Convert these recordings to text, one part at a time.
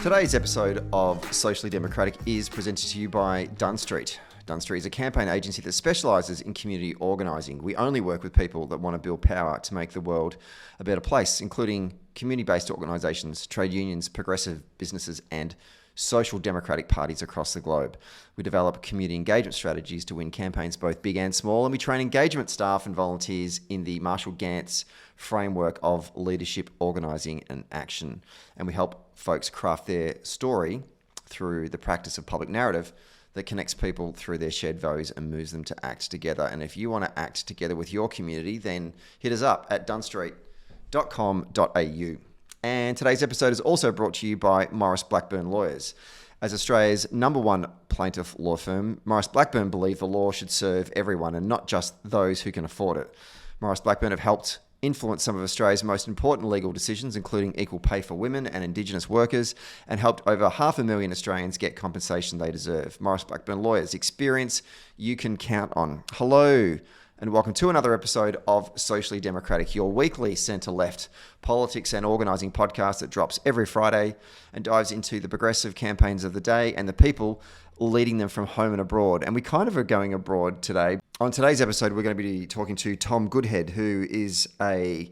Today's episode of Socially Democratic is presented to you by Dunn Street. Dunn Street is a campaign agency that specialises in community organising. We only work with people that want to build power to make the world a better place, including community-based organisations, trade unions, progressive businesses and social democratic parties across the globe. We develop community engagement strategies to win campaigns both big and small, and we train engagement staff and volunteers in the Marshall Gantz framework of leadership, organising and action. And we help folks craft their story through the practice of public narrative that connects people through their shared values and moves them to act together. And if you want to act together with your community, then hit us up at dunnstreet.com.au. And today's episode is also brought to you by Maurice Blackburn Lawyers. As Australia's #1 plaintiff law firm, Maurice Blackburn believe the law should serve everyone and not just those who can afford it. Maurice Blackburn have helped influence some of Australia's most important legal decisions, including equal pay for women and Indigenous workers, and helped over 500,000 Australians get compensation they deserve. Maurice Blackburn Lawyers, experience you can count on. Hello, and welcome to another episode of Socially Democratic, your weekly centre-left politics and organising podcast that drops every Friday and dives into the progressive campaigns of the day and the people leading them from home and abroad. And we kind of are going abroad today. On today's episode, we're going to be talking to Tom Goodhead, who is a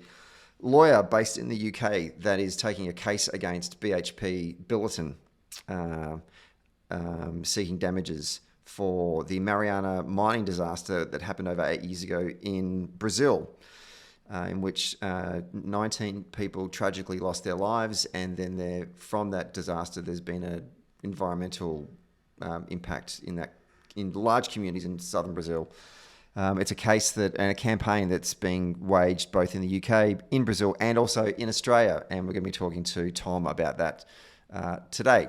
lawyer based in the UK that is taking a case against BHP Billiton, seeking damages for the Mariana mining disaster that happened over 8 years ago in Brazil, in which 19 people tragically lost their lives. And then from that disaster, there's been an environmental impact in large communities in southern Brazil. It's a case and a campaign that's being waged both in the UK, in Brazil, and also in Australia. And we're going to be talking to Tom about that today.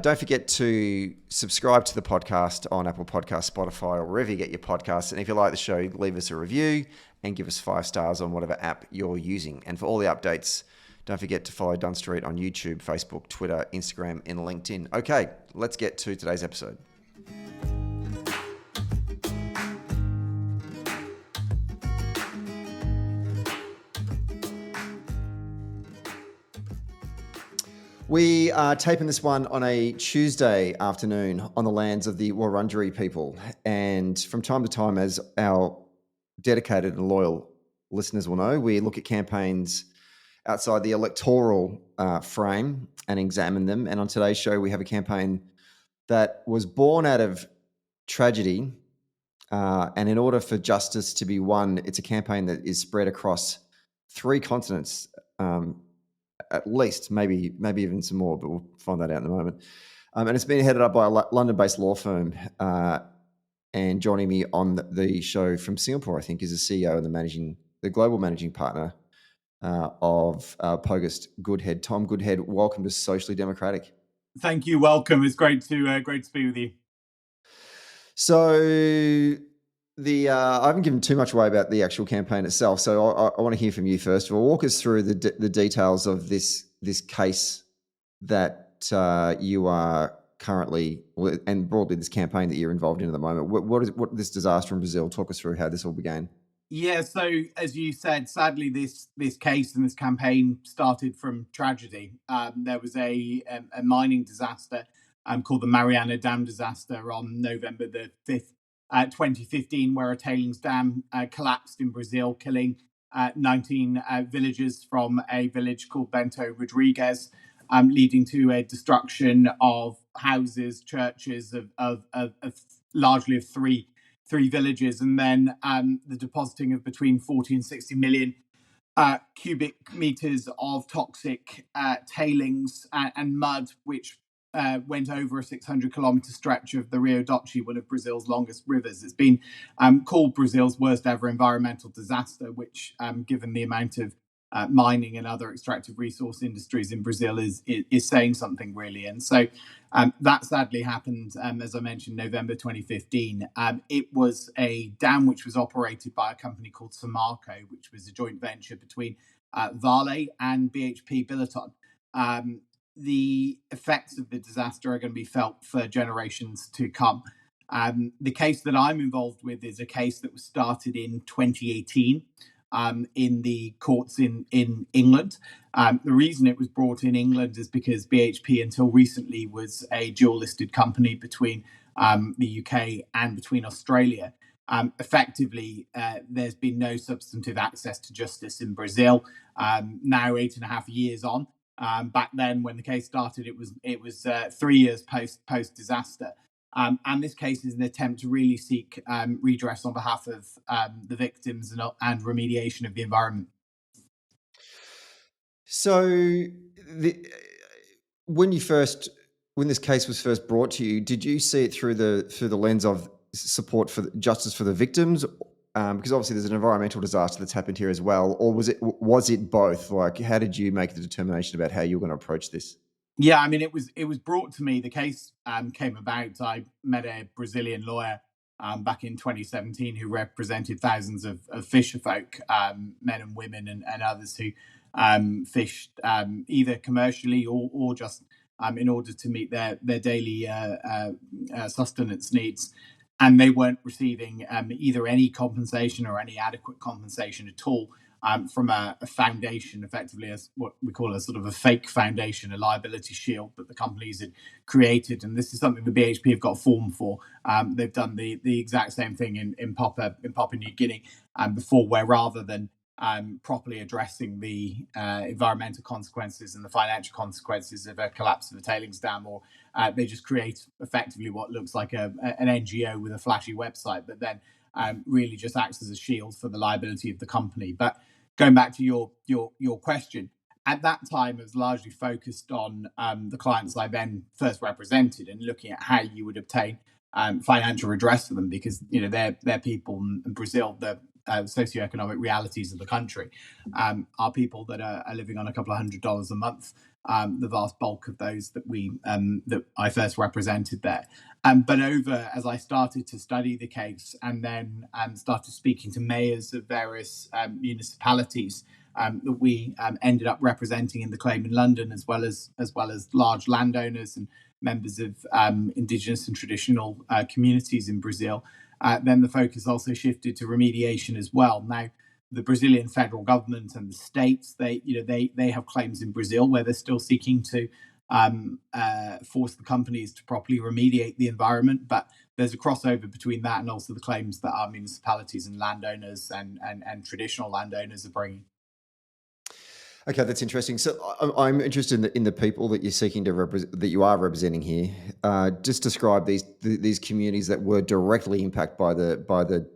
Don't forget to subscribe to the podcast on Apple Podcasts, Spotify, or wherever you get your podcasts. And if you like the show, leave us a review and give us 5 stars on whatever app you're using. And for all the updates, don't forget to follow Dunn Street on YouTube, Facebook, Twitter, Instagram, and LinkedIn. Okay, let's get to today's episode. We are taping this one on a Tuesday afternoon on the lands of the Wurundjeri people. And from time to time, as our dedicated and loyal listeners will know, we look at campaigns outside the electoral frame and examine them. And on today's show, we have a campaign that was born out of tragedy. And in order for justice to be won, it's a campaign that is spread across 3 continents, at least, maybe even some more, but we'll find that out in a moment. And it's been headed up by a London-based law firm. And joining me on the show from Singapore, I think, is the CEO and the global managing partner of Pogust Goodhead. Tom Goodhead, welcome to Socially Democratic. Thank you. Welcome. It's great to be with you. So I haven't given too much away about the actual campaign itself, so I want to hear from you first of all. Walk us through the details of this case that you are currently, and broadly this campaign that you're involved in at the moment. What this disaster in Brazil? Talk us through how this all began. Yeah. So as you said, sadly, this case and this campaign started from tragedy. There was a mining disaster called the Mariana Dam disaster on November the 5th. 2015, where a tailings dam collapsed in Brazil, killing 19 villagers from a village called Bento Rodrigues, leading to a destruction of houses, churches, of largely of three villages, and then the depositing of between 40 and 60 million cubic meters of toxic tailings and mud, which went over a 600-kilometre stretch of the Rio Doce, one of Brazil's longest rivers. It's been called Brazil's worst ever environmental disaster, which, given the amount of mining and other extractive resource industries in Brazil, is saying something really. And so that sadly happened, as I mentioned, November 2015. It was a dam which was operated by a company called Samarco, which was a joint venture between Vale and BHP Billiton. The effects of the disaster are going to be felt for generations to come. The case that I'm involved with is a case that was started in 2018 in the courts in England. The reason it was brought in England is because BHP until recently was a dual listed company between the UK and between Australia. Effectively, there's been no substantive access to justice in Brazil. Now 8.5 years on. Back then, when the case started, it was 3 years post disaster. And this case is an attempt to really seek redress on behalf of the victims and remediation of the environment. So, when this case was first brought to you, did you see it through the lens of support for justice for the victims? Because obviously there's an environmental disaster that's happened here as well, or was it both? Like, how did you make the determination about how you were going to approach this? Yeah, I mean, it was brought to me. The case came about. I met a Brazilian lawyer back in 2017 who represented thousands of fisher folk, men and women and others who fished either commercially or just in order to meet their daily sustenance needs. And they weren't receiving either any compensation or any adequate compensation at all from a foundation, effectively as what we call a sort of a fake foundation, a liability shield that the companies had created. And this is something the BHP have got a form for. They've done the exact same thing in Papua New Guinea before, where rather than properly addressing the environmental consequences and the financial consequences of a collapse of a tailings dam, or they just create effectively what looks like an NGO with a flashy website, but then really just acts as a shield for the liability of the company. But going back to your question, at that time it was largely focused on the clients I then first represented and looking at how you would obtain financial redress for them, because they're people in Brazil. The socioeconomic realities of the country are people that are living on a couple of $100s a month. The vast bulk of those that I first represented there. But as I started to study the case and then started speaking to mayors of various municipalities that we ended up representing in the claim in London, as well as large landowners and members of indigenous and traditional communities in Brazil, then the focus also shifted to remediation as well. Now, the Brazilian federal government and the states, they have claims in Brazil where they're still seeking to force the companies to properly remediate the environment. But there's a crossover between that and also the claims that our municipalities and landowners and traditional landowners are bringing. Okay, that's interesting. So I'm interested in the people that you're seeking to that you are representing here. Just describe these communities that were directly impacted by the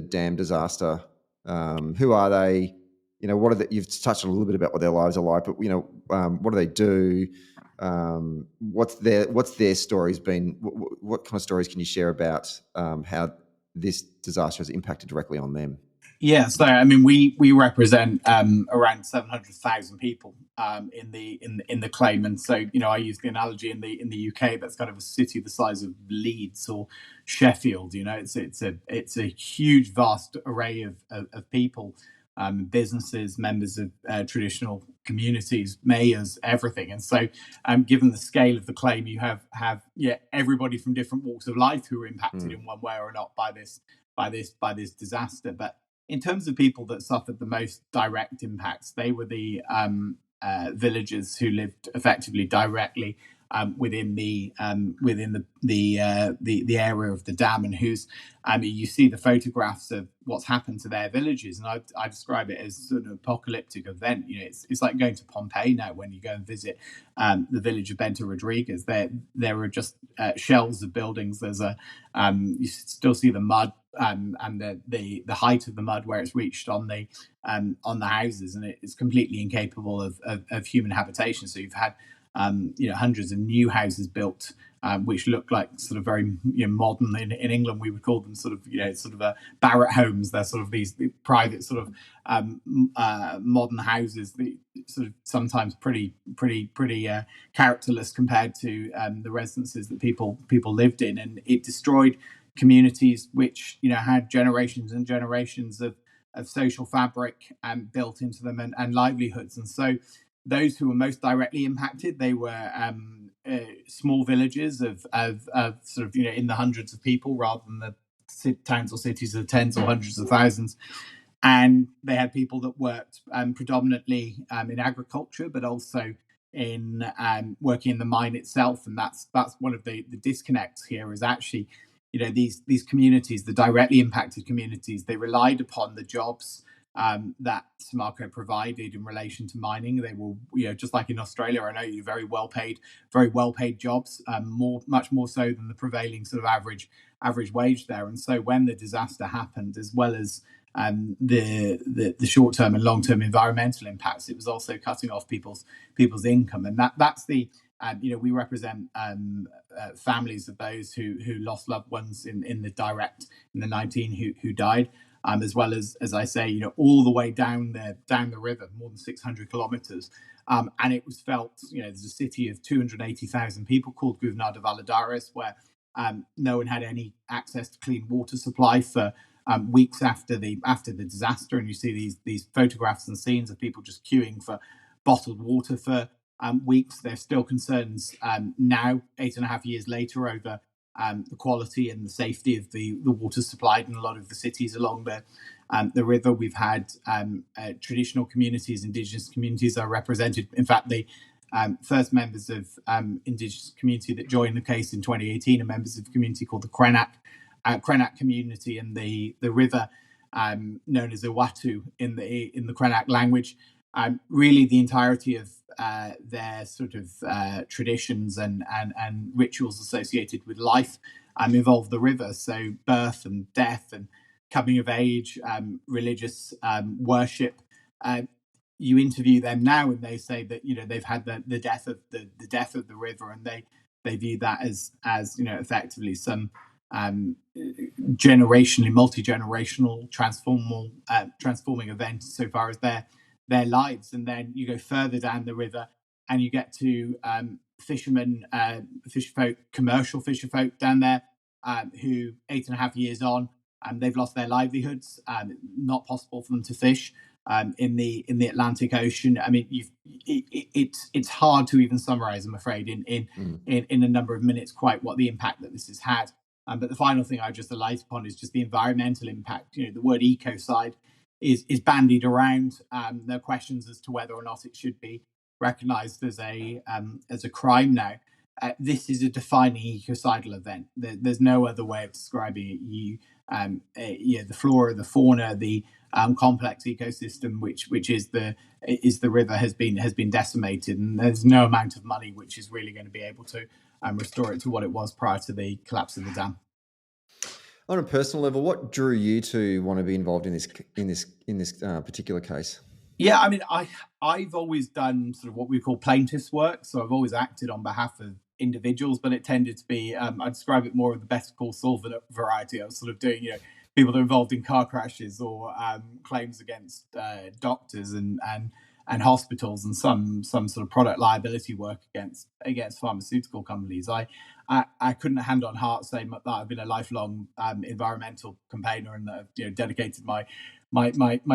dam disaster. Who are they? What are you've touched on a little bit about what their lives are like, but what do they do? What's their stories been? What kind of stories can you share about how this disaster has impacted directly on them? Yeah, so I mean, we represent around 700,000 people in the claim, and so I use the analogy in the UK that's kind of a city the size of Leeds or Sheffield. It's a huge, vast array of people, businesses, members of traditional communities, mayors, everything. And so, given the scale of the claim, you have everybody from different walks of life who are impacted in one way or not by this disaster, but in terms of people that suffered the most direct impacts, they were the villagers who lived effectively directly within the area of the dam, and whose you see the photographs of what's happened to their villages, and I describe it as sort of apocalyptic event. It's like going to Pompeii now when you go and visit the village of Bento Rodrigues. There are just shells of buildings. There's you still see the mud and the height of the mud where it's reached on the houses, and it's completely incapable of human habitation. So you've had hundreds of new houses built, which look like sort of very modern. In England, we would call them sort of Barratt homes. They're sort of these private sort of modern houses, sort of sometimes pretty characterless compared to the residences that people lived in, and it destroyed communities which had generations and generations of social fabric built into them and livelihoods. And so those who were most directly impacted, they were small villages of sort of in the hundreds of people rather than the towns or cities of tens or hundreds of thousands. and they had people that worked predominantly in agriculture, but also in working in the mine itself. And that's one of the disconnects here, is actually, these communities, the directly impacted communities, they relied upon the jobs that Samarco provided in relation to mining. They were, just like in Australia, I know you very well paid jobs, much more so than the prevailing sort of average wage there. And so when the disaster happened, as well as the short-term and long-term environmental impacts, it was also cutting off people's income. And that's the we represent families of those who lost loved ones in the 19 who died, as well as I say, all the way down the river, more than 600 kilometers. And it was felt, there's a city of 280,000 people called Governador de Valadares, where no one had any access to clean water supply for weeks after the disaster. And you see these photographs and scenes of people just queuing for bottled water for weeks. There's still concerns now, 8.5 years later, over the quality and the safety of the water supplied in a lot of the cities along the river. We've had traditional communities, indigenous communities are represented. In fact, the first members of indigenous community that joined the case in 2018 are members of a community called the Krenak community, and the river known as Iwatu in the Krenak language. Really, the entirety of their sort of traditions and rituals associated with life involve the river. So birth and death and coming of age, religious worship. You interview them now, and they say that they've had the death of the river, and they view that as effectively some multi-generational transforming event so far as their lives. And then you go further down the river and you get to fishermen, fisherfolk, commercial fisherfolk down there, who 8.5 years on, they've lost their livelihoods. Not possible for them to fish in the Atlantic Ocean. I mean, it's hard to even summarize, I'm afraid, in a number of minutes, quite what the impact that this has had. But the final thing I just alight upon is just the environmental impact. The word ecocide is bandied around. There are questions as to whether or not it should be recognised as a crime now. This is a defining ecocidal event. There's no other way of describing it. The flora, the fauna, the complex ecosystem, which is the river, has been decimated, and there's no amount of money which is really going to be able to restore it to what it was prior to the collapse of the dam. On a personal level, what drew you to want to be involved in this particular case? Yeah, I mean, I've always done sort of what we call plaintiffs' work, so I've always acted on behalf of individuals, but it tended to be, I describe it more of the Better Call Saul variety. I was sort of doing, people that are involved in car crashes or claims against doctors and hospitals, and some sort of product liability work against pharmaceutical companies. I couldn't hand on heart say that I've been a lifelong environmental campaigner, and that I've dedicated my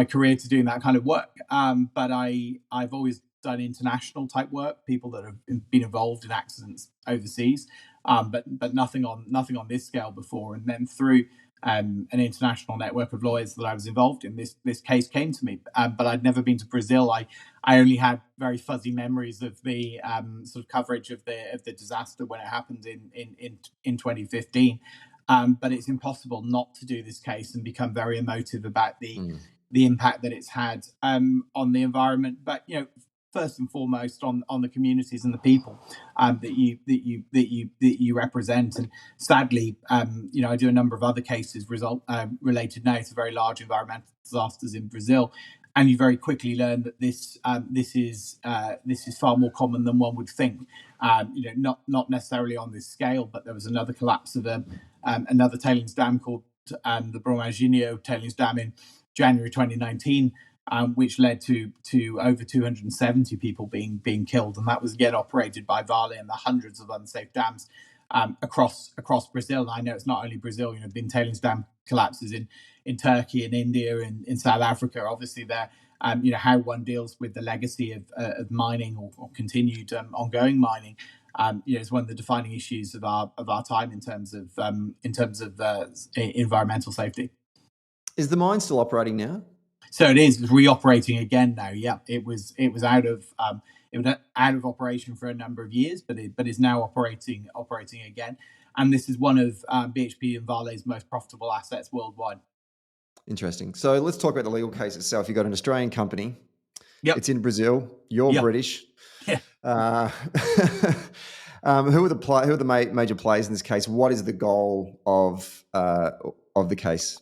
career to doing that kind of work. But I've always done international type work, people that have been involved in accidents overseas, but nothing on this scale before. And then through an international network of lawyers that I was involved in, this case came to me. But I'd never been to Brazil. I only had very fuzzy memories of the sort of coverage of the disaster when it happened in 2015. But it's impossible not to do this case and become very emotive about the impact that it's had on the environment. But first and foremost on the communities and the people that you represent. And sadly, I do a number of other cases related now to very large environmental disasters in Brazil, and you very quickly learn that this is far more common than one would think. Not necessarily on this scale, but there was another collapse of another tailings dam called the Brumadinho tailings dam in January 2019. Which led to over 270 people being killed, and that was again operated by Vale and the hundreds of unsafe dams across Brazil. And I know it's not only Brazil. There have been tailings dam collapses in Turkey, in India, in South Africa. Obviously, there, how one deals with the legacy of mining or continued ongoing mining, is one of the defining issues of our time in terms of environmental safety. Is the mine still operating now? So it is reoperating again now. Yeah, it was out of operation for a number of years, but is now operating again. And this is one of BHP and Vale's most profitable assets worldwide. Interesting. So let's talk about the legal case itself. You've got an Australian company. Yep. It's in Brazil. You're Yep. British. Yeah. Who are the major players in this case? What is the goal of the case?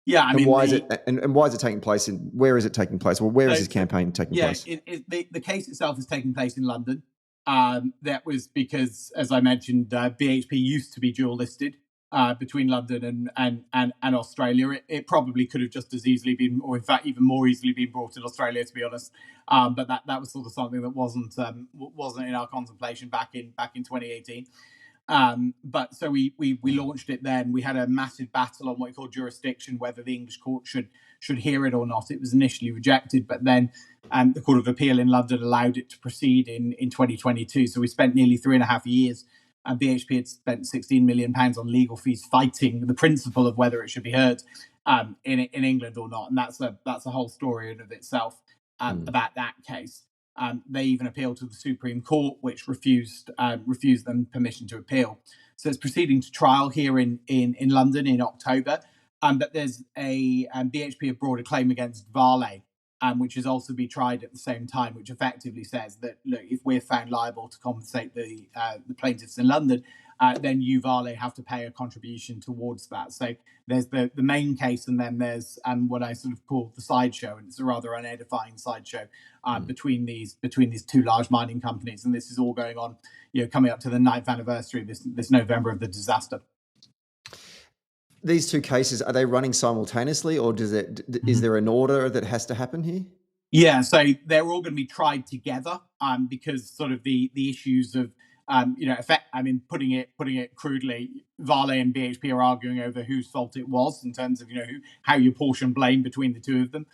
Yeah, I and mean, why is it taking place? And where is it taking place? Well, where is this campaign taking place? The case itself is taking place in London. That was because, as I mentioned, BHP used to be dual listed between London and Australia. It probably could have just as easily been, or in fact, even more easily been brought in Australia, to be honest. But that was sort of something that wasn't in our contemplation back in 2018. But so we launched it then. We had a massive battle on what we call jurisdiction, whether the English court should hear it or not. It was initially rejected, but then the Court of Appeal in London allowed it to proceed in 2022. So we spent nearly 3.5 years. And BHP had spent £16 million on legal fees fighting the principle of whether it should be heard in England or not. And that's a whole story in of itself about that case. They even appealed to the Supreme Court, which refused them permission to appeal. So it's proceeding to trial here in London in October. But there's a BHP have brought a claim against Vale, which is also be tried at the same time, which effectively says that, look, if we're found liable to compensate the plaintiffs in London, then you, Vale, have to pay a contribution towards that. So there's the main case, and then there's what I sort of call the sideshow, and it's a rather unedifying sideshow between these two large mining companies. And this is all going on, coming up to the 9th anniversary this November of the disaster. These two cases, are they running simultaneously, or is there an order that has to happen here? Yeah, so they're all going to be tried together because sort of the issues of putting it crudely, Vale and BHP are arguing over whose fault it was in terms of how you portion blame between the two of them.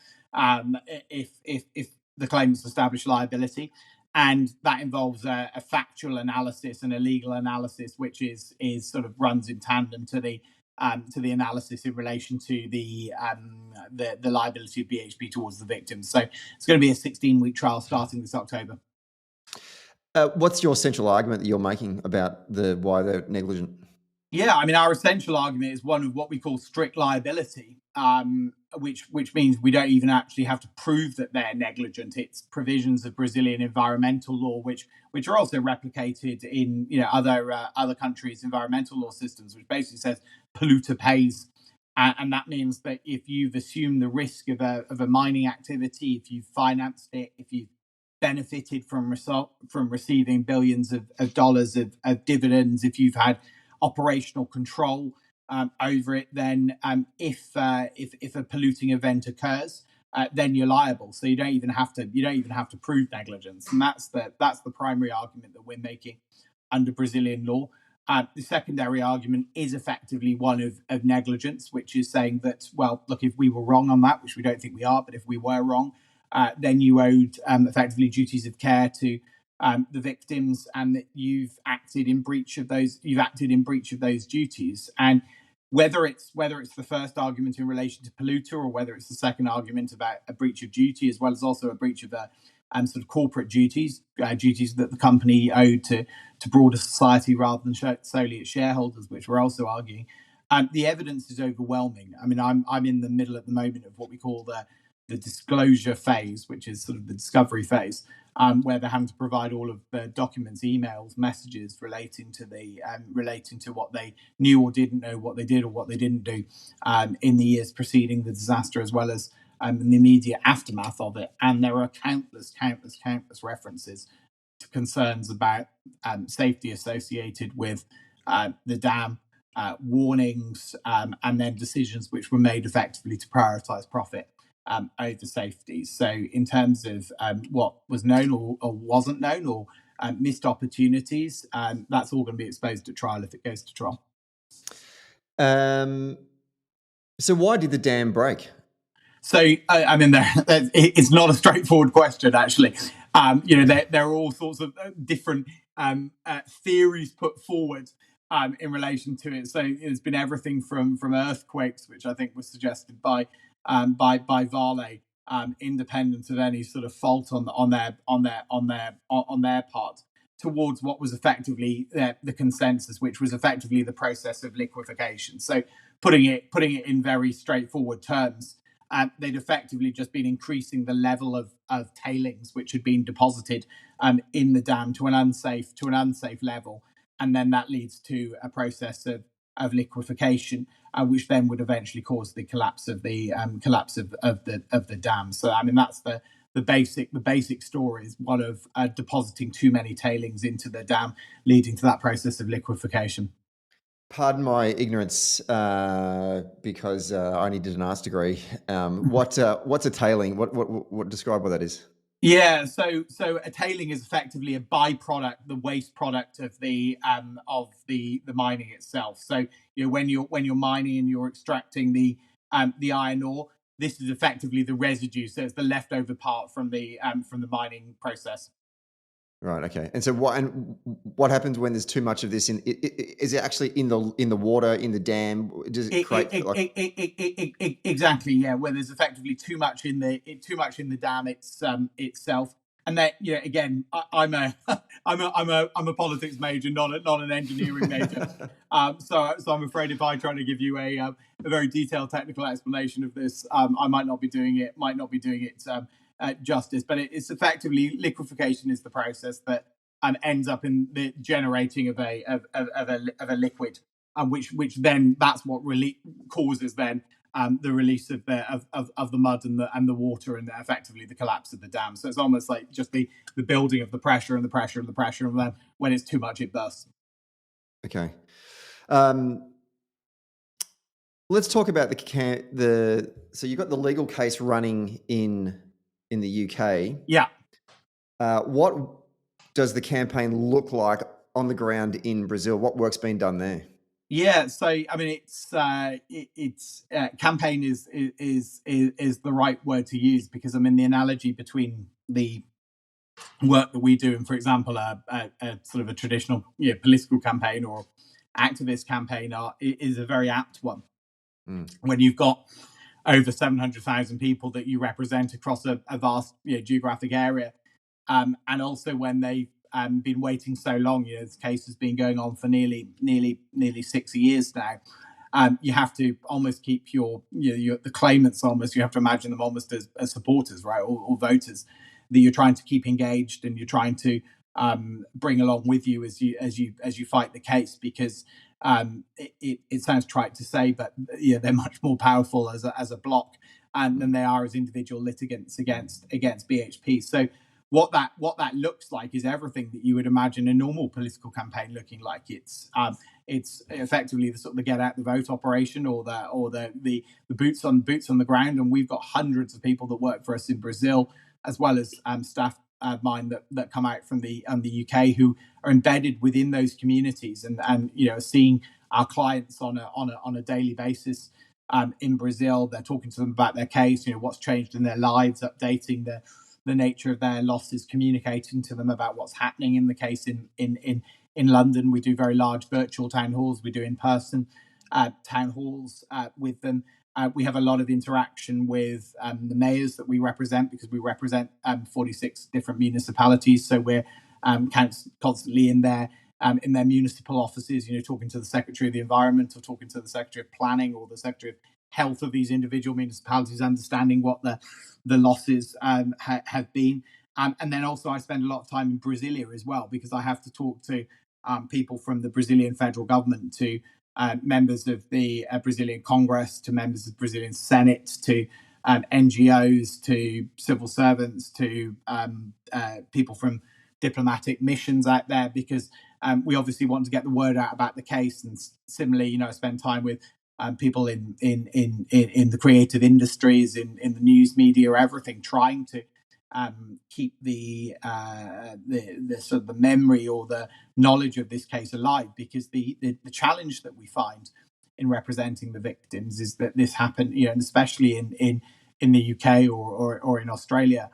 If the claims establish liability, and that involves a factual analysis and a legal analysis, which is sort of runs in tandem to the analysis in relation to the liability of BHP towards the victims. So it's going to be a 16-week trial starting this October. What's your central argument that you're making about why they're negligent? Yeah, I mean, our essential argument is one of what we call strict liability, which means we don't even actually have to prove that they're negligent. It's provisions of Brazilian environmental law, which are also replicated in other countries' environmental law systems, which basically says polluter pays. And that means that if you've assumed the risk of a mining activity, if you've financed it, if you've benefited from receiving billions of dollars of dividends, if you've had operational control over it, then if a polluting event occurs, then you're liable. So you don't even have to prove negligence, and that's the primary argument that we're making under Brazilian law. The secondary argument is effectively one of negligence, which is saying that, well, look, if we were wrong on that, which we don't think we are, but if we were wrong, then you owed effectively duties of care to the victims, and that you've acted in breach of those duties. And whether it's the first argument in relation to polluter, or whether it's the second argument about a breach of duty, as well as also a breach of the sort of corporate duties that the company owed to broader society rather than solely its shareholders, which we're also arguing, the evidence is overwhelming. I mean, I'm in the middle at the moment of what we call the disclosure phase, which is sort of the discovery phase, where they're having to provide all of the documents, emails, messages relating to what they knew or didn't know, what they did or what they didn't do in the years preceding the disaster, as well as in the immediate aftermath of it. And there are countless references to concerns about safety associated with the dam, warnings, and then decisions which were made effectively to prioritise profit over safety. So in terms of what was known or wasn't known, or missed opportunities, that's all going to be exposed at trial if it goes to trial. So why did the dam break? So, I mean, it's not a straightforward question, actually. There are all sorts of different theories put forward in relation to it. So it's been everything from earthquakes, which I think was suggested by Vale, independent of any sort of fault on their part, towards what was effectively the consensus, which was effectively the process of liquefaction. So putting it in very straightforward terms, they'd effectively just been increasing the level of tailings which had been deposited in the dam to an unsafe level, and then that leads to a process of liquefaction, which then would eventually cause the collapse of the dam. So I mean that's the basic story is one of depositing too many tailings into the dam, leading to that process of liquefaction. Pardon my ignorance, because I only did an arts degree. What's a tailing? What describe what that is? Yeah, so a tailing is effectively a byproduct, the waste product of the mining itself. So when you're mining and you're extracting the iron ore, this is effectively the residue. So it's the leftover part from the mining process. Right. Okay. And so what happens when there's too much of this in? Is it actually in the water in the dam? Does it create exactly? Yeah, where there's effectively too much in the dam itself. And then again, I'm a politics major, not an engineering major. So I'm afraid if I try to give you a very detailed technical explanation of this, I might not be doing it justice. But it's effectively liquefaction is the process that ends up in the generating of a liquid, which then that's what really causes then the release of the mud and the water, and effectively the collapse of the dam. So it's almost like just the building of the pressure and the pressure and the pressure, and then when it's too much, it bursts. Okay. Let's talk about so you've got the legal case running in the UK. Yeah. What does the campaign look like on the ground in Brazil? What work's been done there? Yeah, so I mean, it's campaign is the right word to use, because I mean the analogy between the work that we do and, for example, a sort of a traditional political campaign or activist campaign is a very apt one. When you've got over 700,000 people that you represent across a vast geographic area, and also when they've been waiting so long. This case has been going on for nearly 6 years now. You have to almost keep the claimants, almost you have to imagine them almost as supporters, right, or voters that you're trying to keep engaged, and you're trying to bring along with you as you fight the case, because it sounds trite to say, but they're much more powerful as a bloc than they are as individual litigants against BHP. So what that looks like is everything that you would imagine a normal political campaign looking like. It's effectively the sort of the get out the vote operation, or the boots on the ground. And we've got hundreds of people that work for us in Brazil, as well as staff mine that come out from the UK, who are embedded within those communities, and seeing our clients on a daily basis in Brazil. They're talking to them about their case, what's changed in their lives, updating the nature of their losses, communicating to them about what's happening in the case in London. We do very large virtual town halls. We do in-person town halls with them. We have a lot of interaction with the mayors that we represent, because we represent 46 different municipalities. So we're constantly in their municipal offices, talking to the Secretary of the Environment, or talking to the Secretary of Planning, or the Secretary of Health of these individual municipalities, understanding what the losses have been. And then also I spend a lot of time in Brasilia as well, because I have to talk to people from the Brazilian federal government, to members of the Brazilian Congress, to members of the Brazilian Senate, to NGOs, to civil servants, to people from diplomatic missions out there, because we obviously want to get the word out about the case. And similarly, I spend time with people in the creative industries, in the news media, everything, trying to keep the sort of the memory or the knowledge of this case alive, because the challenge that we find in representing the victims is that this happened, and especially in the UK or in Australia,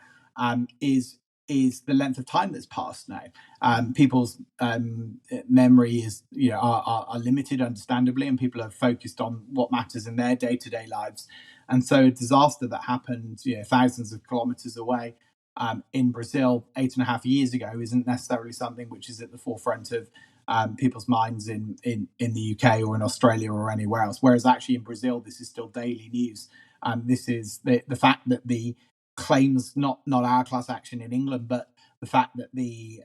is the length of time that's passed now. People's memory is are limited, understandably, and people are focused on what matters in their day-to-day lives. And so a disaster that happened, thousands of kilometers away in Brazil 8.5 years ago isn't necessarily something which is at the forefront of people's minds in the UK or in Australia or anywhere else. Whereas actually in Brazil, this is still daily news. This is the fact that the claims, not our class action in England, but the fact that the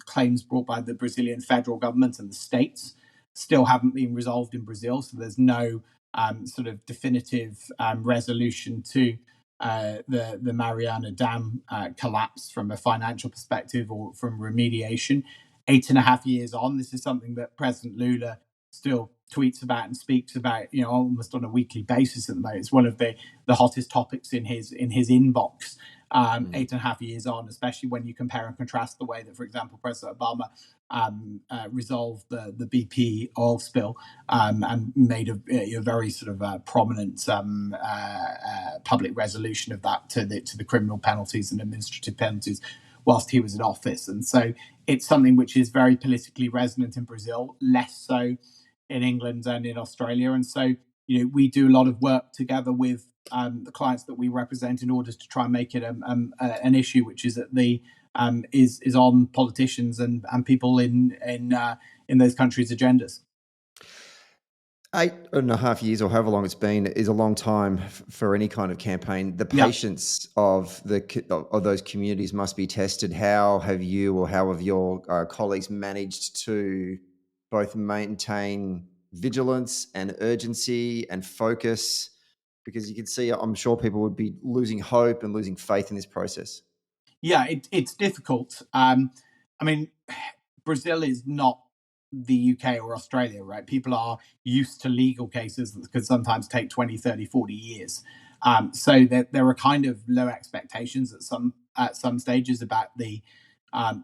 claims brought by the Brazilian federal government and the states still haven't been resolved in Brazil. So there's no sort of definitive resolution to the Mariana Dam collapse from a financial perspective or from remediation. 8.5 years on, this is something that President Lula still tweets about and speaks about, almost on a weekly basis at the moment. It's one of the hottest topics in his inbox. 8.5 years on, especially when you compare and contrast the way that, for example, President Obama resolved the BP oil spill and made a very sort of prominent public resolution of that to the criminal penalties and administrative penalties whilst he was in office. And so it's something which is very politically resonant in Brazil, less so in England and in Australia. And so, we do a lot of work together with the clients that we represent in order to try and make it an issue which is at the is on politicians and people in those countries' agendas. 8.5 years or however long it's been is a long time for any kind of campaign. The patience of those communities must be tested. How have you or how have your colleagues managed to both maintain vigilance and urgency and focus? Because you can see, I'm sure people would be losing hope and losing faith in this process. Yeah, it's difficult. Brazil is not the UK or Australia, right? People are used to legal cases that could sometimes take 20, 30, 40 years. So there are kind of low expectations at some stages about the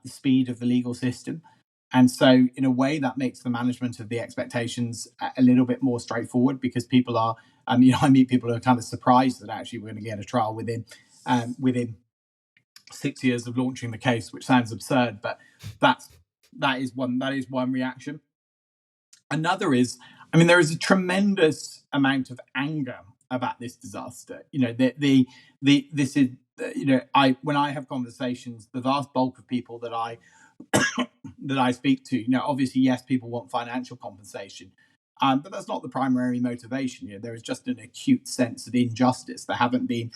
speed of the legal system. And so in a way that makes the management of the expectations a little bit more straightforward, because people are, I meet people who are kind of surprised that actually we're going to get a trial within 6 years of launching the case, which sounds absurd, but that is one reaction. Another is, there is a tremendous amount of anger about this disaster. This is, when I have conversations, the vast bulk of people that I speak to, obviously, yes, people want financial compensation, but that's not the primary motivation. There is just an acute sense of injustice. There haven't been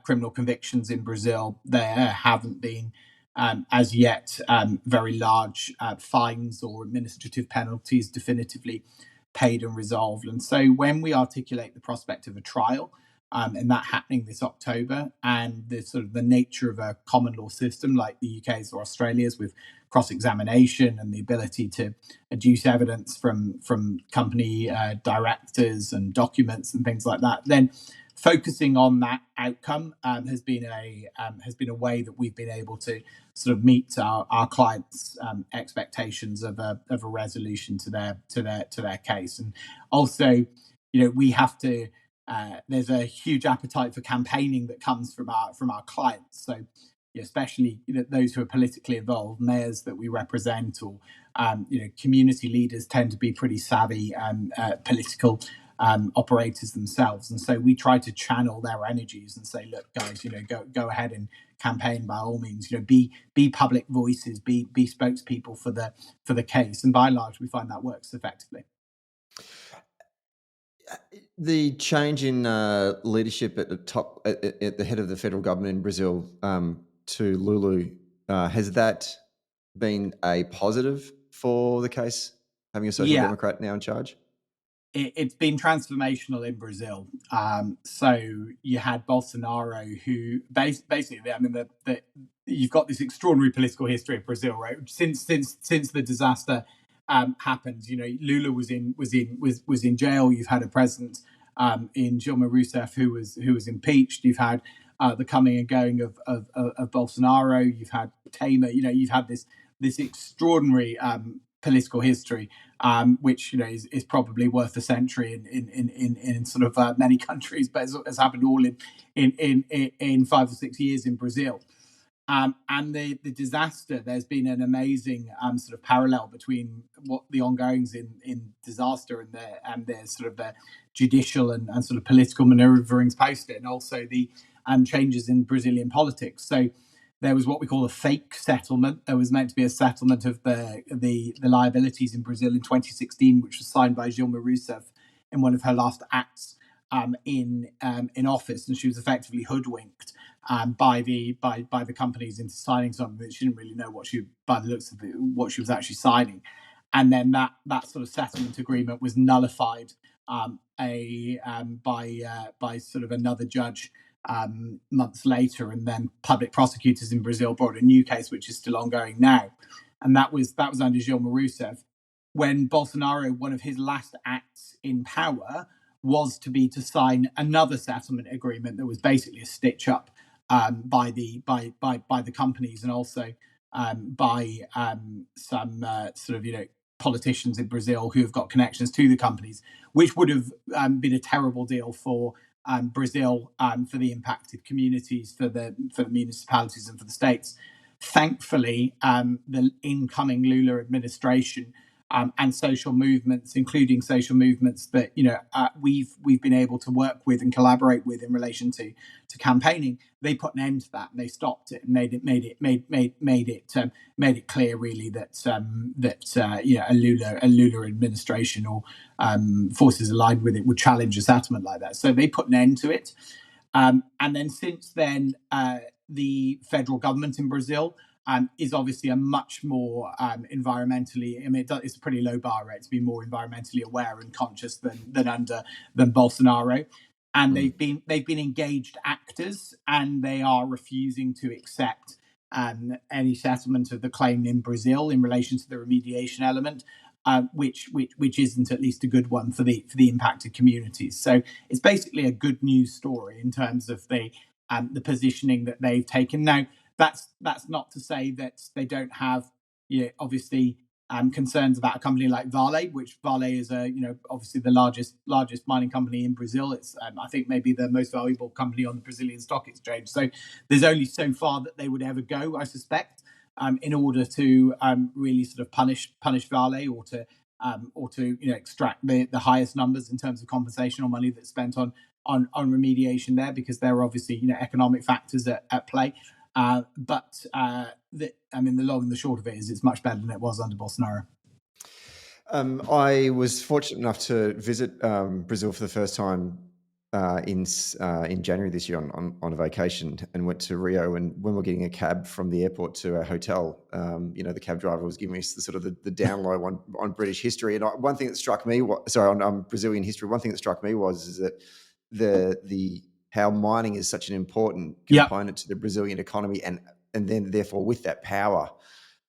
criminal convictions in Brazil. There haven't been as yet very large fines or administrative penalties definitively paid and resolved. And so when we articulate the prospect of a trial and that happening this October, and the sort of the nature of a common law system like the UK's or Australia's, with cross-examination and the ability to adduce evidence from company directors and documents and things like that, then focusing on that outcome has been a way that we've been able to sort of meet our clients' expectations of a resolution to their case. And also, we have to. There's a huge appetite for campaigning that comes from our clients. So, especially those who are politically involved, mayors that we represent, or community leaders tend to be pretty savvy political operators themselves, and so we try to channel their energies and say, look, guys, go ahead and campaign by all means. Be public voices, be spokespeople for the case, and by and large, we find that works effectively. The change in leadership at the top, at the head of the federal government in Brazil, to Lulu, has that been a positive for the case, having a social democrat now in charge? It's been transformational in Brazil. So you had Bolsonaro, who basically, you've got this extraordinary political history of Brazil, right? Since the disaster happened, Lula was in jail. You've had a president in Dilma Rousseff who was impeached. You've had the coming and going of Bolsonaro. You've had Temer. You've had this extraordinary political history, which is probably worth a century in sort of many countries, but has happened all in 5 or 6 years in Brazil. And the disaster, there's been an amazing sort of parallel between what the ongoings in disaster and their sort of judicial and sort of political maneuverings post it, and also the changes in Brazilian politics. So there was what we call a fake settlement. There was meant to be a settlement of the liabilities in Brazil in 2016, which was signed by Dilma Rousseff in one of her last acts in office, and she was effectively hoodwinked by the companies into signing something that she didn't really know by the looks of it, what she was actually signing. And then that sort of settlement agreement was nullified by sort of another judge months later, and then public prosecutors in Brazil brought a new case, which is still ongoing now, and that was under Dilma Rousseff. When Bolsonaro, one of his last acts in power, was to sign another settlement agreement that was basically a stitch up by the companies, and also by some sort of politicians in Brazil who have got connections to the companies, which would have been a terrible deal for Brazil, for the impacted communities, for the municipalities, and for the states. Thankfully, the incoming Lula administration and social movements, including social movements that we've been able to work with and collaborate with in relation to campaigning, they put an end to that, and they stopped it and made it clear really that a Lula administration or forces aligned with it would challenge a settlement like that. So they put an end to it, and then since then the federal government in Brazil is obviously a much more environmentally. I mean, it's a pretty low bar rate to be more environmentally aware and conscious than Bolsonaro. And they've been engaged actors, and they are refusing to accept any settlement of the claim in Brazil in relation to the remediation element, which isn't at least a good one for the impacted communities. So it's basically a good news story in terms of the positioning that they've taken. Now, that's not to say that they don't have, obviously concerns about a company like Vale, which Vale is obviously the largest mining company in Brazil. It's I think maybe the most valuable company on the Brazilian stock exchange. So there's only so far that they would ever go, I suspect, in order to really sort of punish Vale, or to extract the highest numbers in terms of compensation or money that's spent on remediation there, because there are obviously economic factors at play. But the long and the short of it is it's much better than it was under Bolsonaro. I was fortunate enough to visit Brazil for the first time in January this year on a vacation, and went to Rio. And when we're getting a cab from the airport to our hotel, the cab driver was giving us the sort of the down low on British history. And one thing that struck me, on Brazilian history, one thing that struck me is that the how mining is such an important component to the Brazilian economy, and then therefore with that power,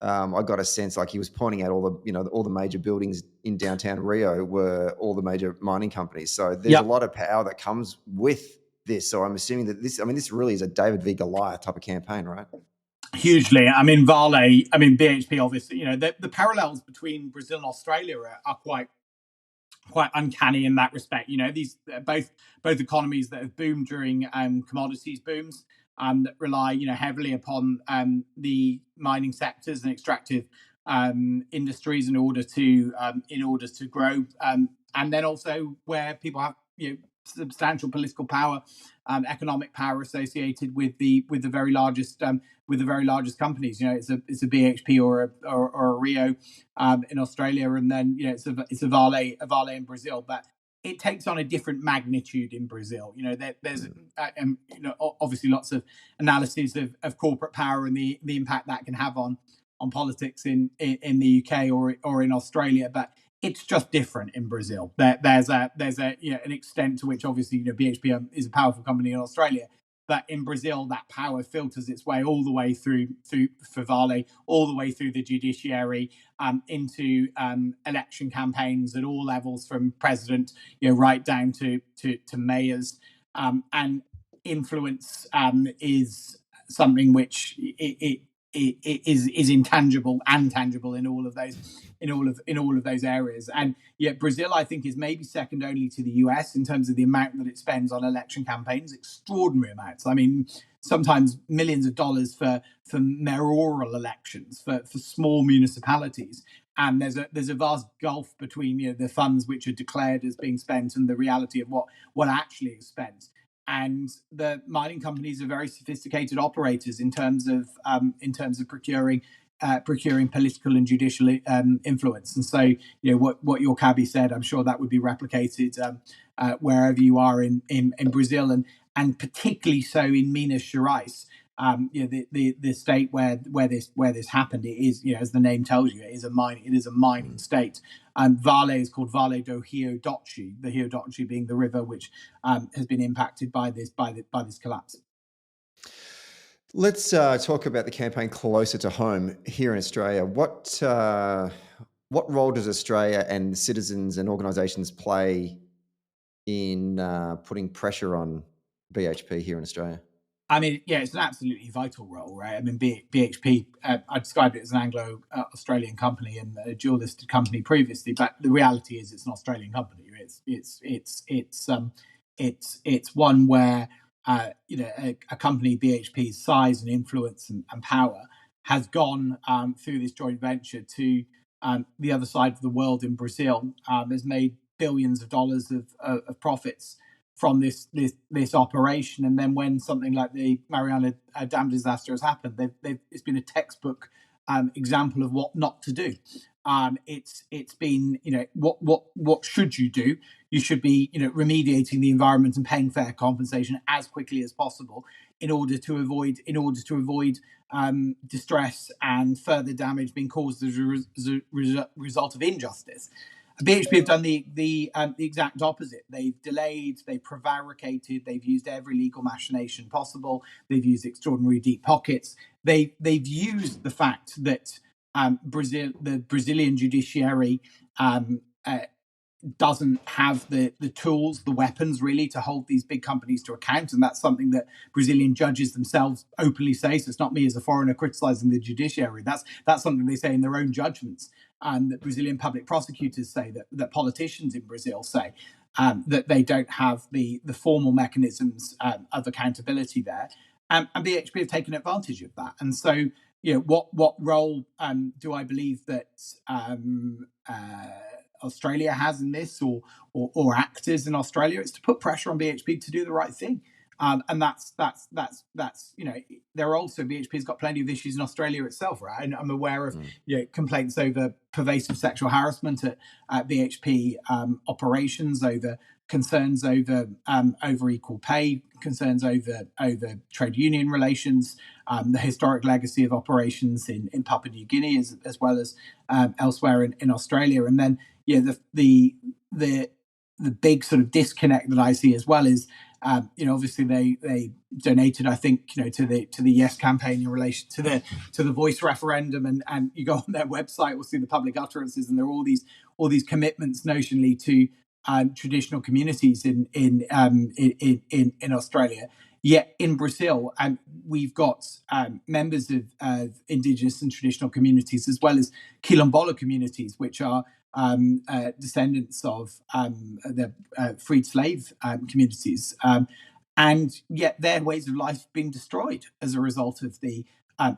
I got a sense, like he was pointing out all the major buildings in downtown Rio were all the major mining companies. So there's a lot of power that comes with this. So I'm assuming that this really is a David v. Goliath type of campaign, right? Hugely. Vale, BHP, obviously, the parallels between Brazil and Australia are quite uncanny in that respect. These both economies that have boomed during commodities booms, that rely heavily upon the mining sectors and extractive industries in order to grow, and then also where people have substantial political power, economic power associated with the very largest companies. It's a BHP or a Rio in Australia, and then it's a Vale in Brazil, but it takes on a different magnitude in Brazil. There's obviously lots of analyses of corporate power and the impact that can have on politics in the UK or in Australia, but it's just different in Brazil. There's an extent to which obviously BHP is a powerful company in Australia, but in Brazil that power filters its way all the way through for Vale, all the way through the judiciary, into election campaigns at all levels, from president right down to mayors, and influence is something which it is intangible and tangible in all of those areas. And yet Brazil, I think, is maybe second only to the US in terms of the amount that it spends on election campaigns. Extraordinary amounts. sometimes millions of dollars for mayoral elections for small municipalities. And there's a vast gulf between the funds which are declared as being spent and the reality of what actually is spent. And the mining companies are very sophisticated operators in terms of procuring political and judicial influence. And so, what your cabbie said, I'm sure that would be replicated wherever you are in Brazil, and particularly so in Minas Gerais. The state where this happened, it is, as the name tells you, it is a mining state. Vale is called Vale do Rio Doce, the Rio Doce being the river which has been impacted by this collapse. Let's talk about the campaign closer to home here in Australia. What role does Australia and citizens and organisations play in putting pressure on BHP here in Australia? I mean, yeah, it's an absolutely vital role, right? I mean, BHP, I described it as an Anglo-Australian company and a dual-listed company previously, but the reality is it's an Australian company. It's one where a company BHP's size and influence and power has gone through this joint venture to the other side of the world in Brazil, has made billions of dollars of profits from this operation. And then when something like the Mariana Dam disaster has happened, it's been a textbook example of what not to do. It's been, what should you do? You should be, remediating the environment and paying fair compensation as quickly as possible in order to avoid distress and further damage being caused as a result of injustice. BHP have done the exact opposite. They've delayed, they've prevaricated, they've used every legal machination possible. They've used extraordinary deep pockets. They've used the fact that the Brazilian judiciary doesn't have the tools, the weapons really to hold these big companies to account. And that's something that Brazilian judges themselves openly say. So it's not me as a foreigner criticizing the judiciary. That's something they say in their own judgments. That Brazilian public prosecutors say, that politicians in Brazil say, that they don't have the formal mechanisms of accountability there. And BHP have taken advantage of that. And so, what role do I believe that Australia has in this, or actors in Australia? It's to put pressure on BHP to do the right thing. And that's there are also, BHP's got plenty of issues in Australia itself, right? And I'm aware of complaints over pervasive sexual harassment at BHP operations, over concerns over equal pay, concerns over trade union relations, the historic legacy of operations in Papua New Guinea as well as elsewhere in Australia. And then the big sort of disconnect that I see as well is obviously they donated, I think, to the Yes campaign in relation to the voice referendum, and you go on their website, we'll see the public utterances, and there are all these commitments notionally to traditional communities in Australia. Yet in Brazil, we've got members of indigenous and traditional communities, as well as quilombola communities, which are descendants of the freed slave communities. And yet their ways of life being destroyed as a result of the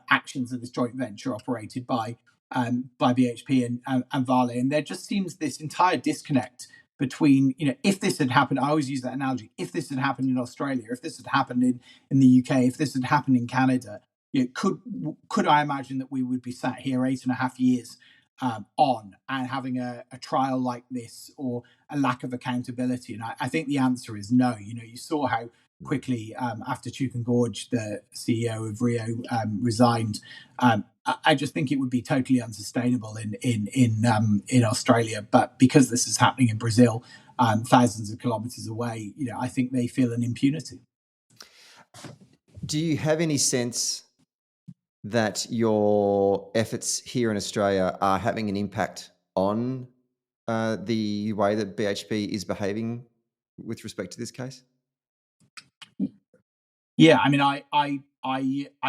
actions of this joint venture operated by BHP and Vale. And there just seems this entire disconnect between, if this had happened, I always use that analogy, if this had happened in Australia, if this had happened in the UK, if this had happened in Canada, could I imagine that we would be sat here 8.5 years on and having a trial like this, or a lack of accountability? And I think the answer is no. You saw how quickly after Chukan Gorge, the CEO of Rio, resigned. I just think it would be totally unsustainable in Australia. But because this is happening in Brazil, thousands of kilometres away, I think they feel an impunity. Do you have any sense that your efforts here in Australia are having an impact on the way that BHP is behaving with respect to this case? Yeah, I mean, I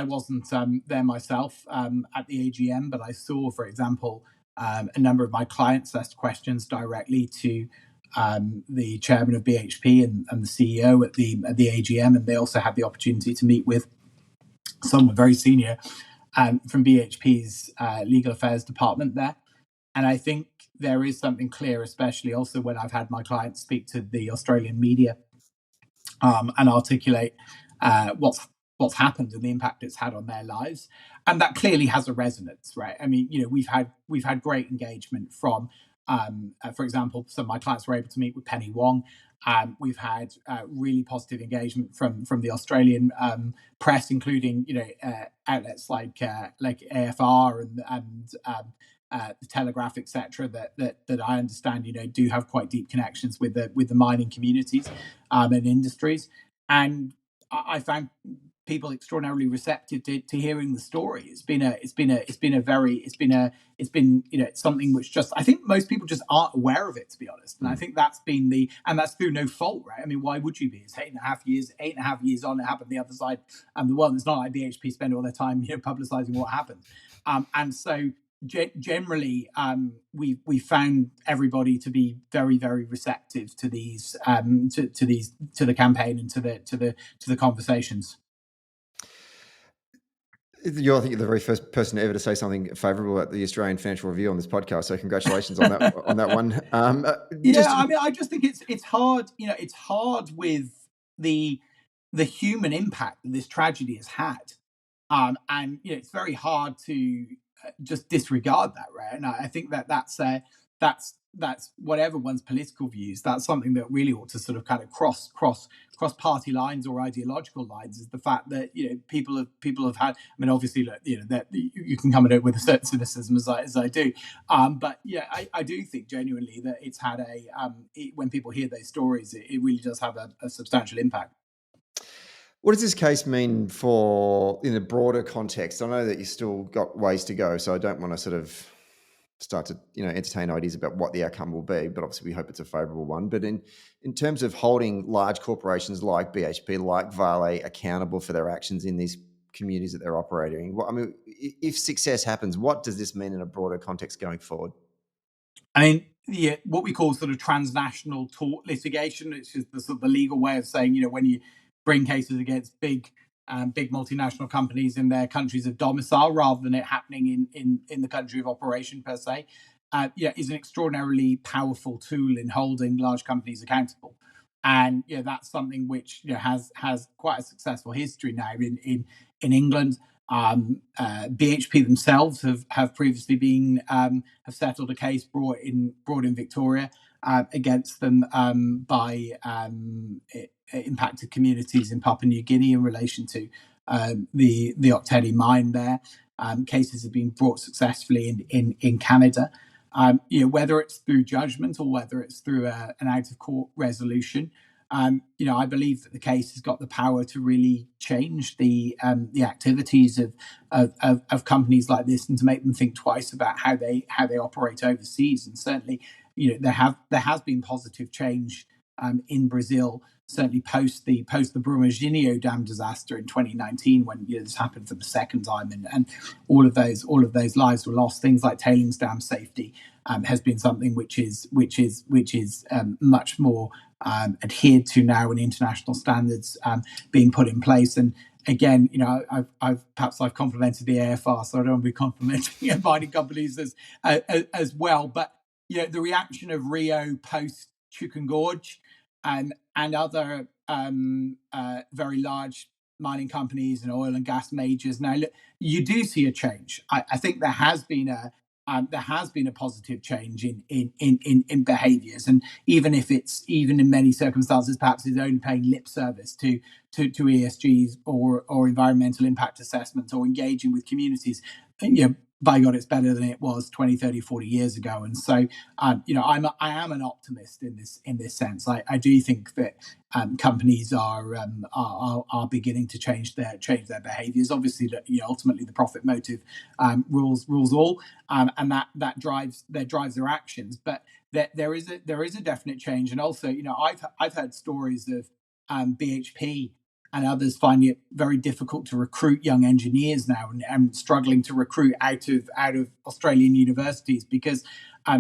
wasn't there myself at the AGM, but I saw, for example, a number of my clients asked questions directly to the chairman of BHP and the CEO at the AGM, and they also had the opportunity to meet with someone very senior from BHP's legal affairs department there. And I think there is something clear, especially also when I've had my clients speak to the Australian media and articulate what's happened and the impact it's had on their lives, and that clearly has a resonance, right? I mean, we've had great engagement from, for example, some of my clients were able to meet with Penny Wong. We've had really positive engagement from the Australian press, including outlets like AFR and the Telegraph, etc. That I understand do have quite deep connections with the mining communities and industries, and I found people extraordinarily receptive to hearing the story. It's been something which just, I think most people just aren't aware of it, to be honest. And I think that's through no fault, right? I mean, why would you be? It's 8.5 years on, it happened the other side of the world. It's not like BHP spend all their time publicizing what happened. And so generally, we found everybody to be very, very receptive to these to the campaign and to the conversations. I think you're the very first person ever to say something favourable at the Australian Financial Review on this podcast. So congratulations on that on that one. I mean, I just think it's hard. It's hard with the human impact that this tragedy has had, and it's very hard to just disregard that, right? And I think that's whatever one's political views, that's something that really ought to sort of kind of cross party lines or ideological lines, is the fact that people have had, I mean, obviously that you can come at it with a certain cynicism as I do, but I do think genuinely that it's had when people hear those stories, it really does have a substantial impact. What does this case mean for, in a broader context? I know that you still got ways to go, so I don't want to sort of start to entertain ideas about what the outcome will be, but obviously we hope it's a favourable one. But in terms of holding large corporations like BHP, like Vale, accountable for their actions in these communities that they're operating, I mean, if success happens, what does this mean in a broader context going forward? I mean, what we call sort of transnational tort litigation, it's just the sort of the legal way of saying, when you bring cases against big multinational companies in their countries of domicile, rather than it happening in the country of operation per se, is an extraordinarily powerful tool in holding large companies accountable. And that's something which has quite a successful history now in England. BHP themselves have previously been have settled a case brought in Victoria against them by impacted communities in Papua New Guinea in relation to the Octedi mine there. Cases have been brought successfully in Canada. Whether it's through judgment or whether it's through an out of court resolution, I believe that the case has got the power to really change the activities of companies like this, and to make them think twice about how they operate overseas. And certainly, there has been positive change in Brazil, certainly post the Brumadinho Dam disaster in 2019, when this happened for the second time, and all of those lives were lost. Things like tailings dam safety has been something which is much more adhered to now, and international standards being put in place. And again, I've complimented the AFR, so I don't want to be complimenting mining companies as well. But the reaction of Rio post Chicken Gorge and other very large mining companies and oil and gas majors. Now, look, you do see a change. I think there has been a positive change in behaviours, and even in many circumstances, perhaps it's only paying lip service to ESGs or environmental impact assessments, or engaging with communities. By God, it's better than it was 20, 30, 40 years ago. And so, I am an optimist in this sense. I do think that companies are beginning to change their behaviours. Obviously, ultimately the profit motive rules all, and that drives their actions. But there is a definite change. And also, I've heard stories of BHP and others finding it very difficult to recruit young engineers now, and struggling to recruit out of Australian universities, because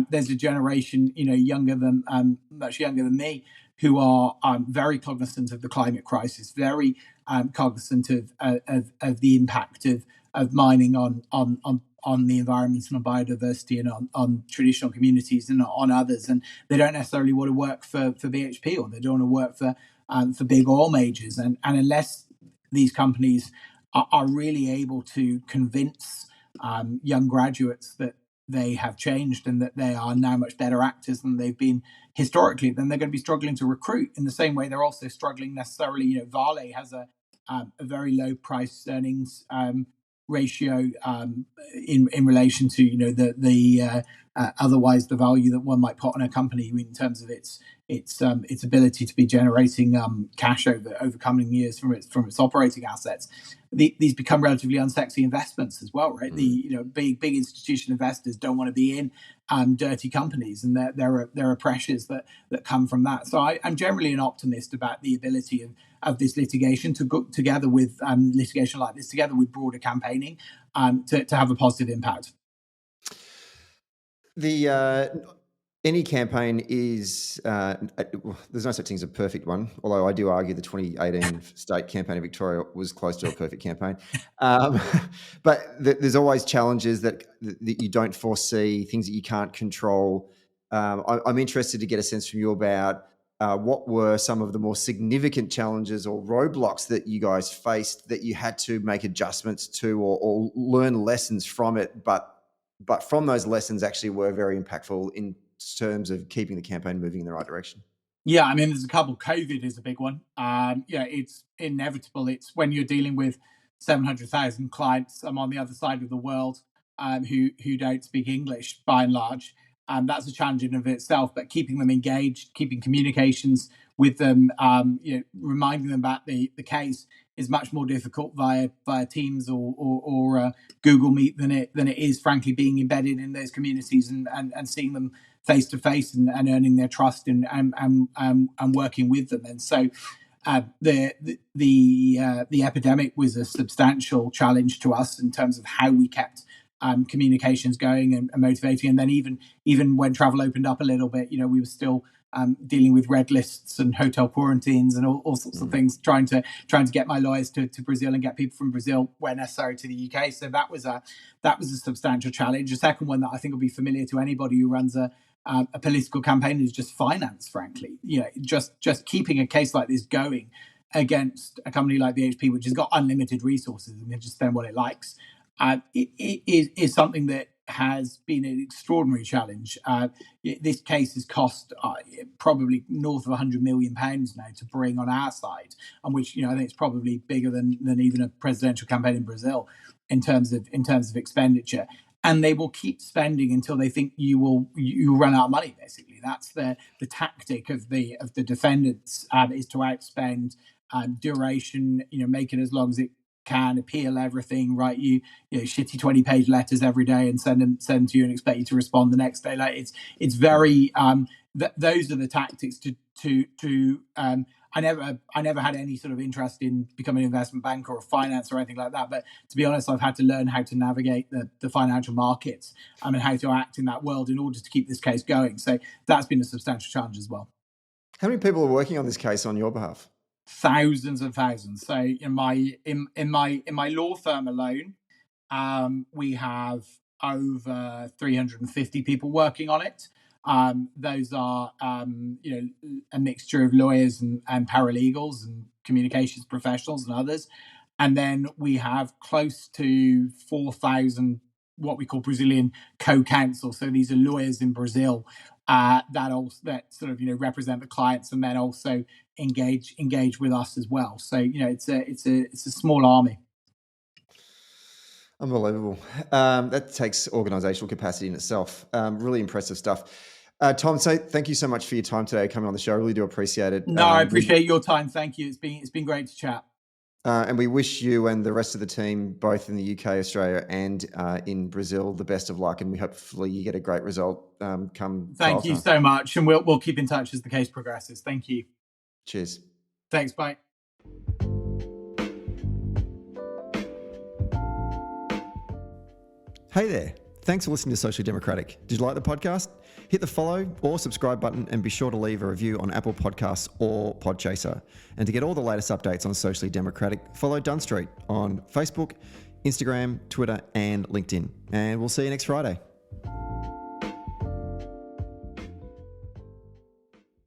there's a generation, much younger than me, who are very cognizant of the climate crisis, very cognizant of the impact of mining on the environment and on biodiversity and on traditional communities and on others. And they don't necessarily want to work for BHP, or they don't want to work for big oil majors. And unless these companies are really able to convince young graduates that they have changed and that they are now much better actors than they've been historically, then they're going to be struggling to recruit. In the same way, they're also struggling necessarily. Vale has a very low price earnings ratio in relation to the otherwise the value that one might put on a company in terms of its ability to be generating cash over coming years from its operating assets. These become relatively unsexy investments as well, right? Big institutional investors don't want to be in dirty companies, and there are pressures that come from that. So I'm generally an optimist about the ability of this litigation to go together with litigation like this, together with broader campaigning, to have a positive impact. Any campaign is there's no such thing as a perfect one, although I do argue the 2018 state campaign in Victoria was close to a perfect campaign. But there's always challenges that you don't foresee, things that you can't control. I'm interested to get a sense from you about what were some of the more significant challenges or roadblocks that you guys faced that you had to make adjustments to or learn lessons from it, but from those lessons actually were very impactful in terms of keeping the campaign moving in the right direction? Yeah, I mean, there's a couple. COVID is a big one. It's inevitable. It's when you're dealing with 700,000 clients on the other side of the world who don't speak English by and large. That's a challenge in of itself. But keeping them engaged, keeping communications with them, reminding them about the case is much more difficult via Teams or Google Meet than it is, frankly, being embedded in those communities and seeing them face to face and earning their trust and working with them. And so the epidemic was a substantial challenge to us in terms of how we kept communications going and motivating. And then even when travel opened up a little bit, we were still dealing with red lists and hotel quarantines and all sorts of things, trying to get my lawyers to Brazil and get people from Brazil where necessary to the UK. So that was a substantial challenge. A second one that I think will be familiar to anybody who runs a political campaign is just finance, frankly. Just keeping a case like this going against a company like BHP, which has got unlimited resources and can just spend what it likes, it is something that has been an extraordinary challenge. This case has cost probably north of £100 million now to bring on our side, and which I think it's probably bigger than even a presidential campaign in Brazil in terms of expenditure. And they will keep spending until they think you run out of money. Basically, that's the tactic of the defendants, is to outspend duration. Make it as long as it can, appeal everything, write you shitty 20-page letters every day and send them to you and expect you to respond the next day. Like it's very those are the tactics to I never had any sort of interest in becoming an investment banker or finance or anything like that. But to be honest, I've had to learn how to navigate the financial markets and how to act in that world in order to keep this case going. So that's been a substantial challenge as well. How many people are working on this case on your behalf? Thousands and thousands. So in my law firm alone, we have over 350 people working on it. Those are a mixture of lawyers and paralegals and communications professionals and others. And then we have close to 4,000 what we call Brazilian co-counsel. So these are lawyers in Brazil that sort of represent the clients and then also engage with us as well. So it's a small army. Unbelievable. That takes organisational capacity in itself. Really impressive stuff. Tom, so thank you so much for your time today, coming on the show. I really do appreciate it. No, I appreciate your time. Thank you. It's been great to chat. And we wish you and the rest of the team, both in the UK, Australia, and in Brazil, the best of luck. And we hopefully you get a great result come. Thank you so much, and we'll keep in touch as the case progresses. Thank you. Cheers. Thanks. Bye. Hey there. Thanks for listening to Socially Democratic. Did you like the podcast? Hit the follow or subscribe button and be sure to leave a review on Apple Podcasts or Podchaser. And to get all the latest updates on Socially Democratic, follow Dunn Street on Facebook, Instagram, Twitter, and LinkedIn. And we'll see you next Friday.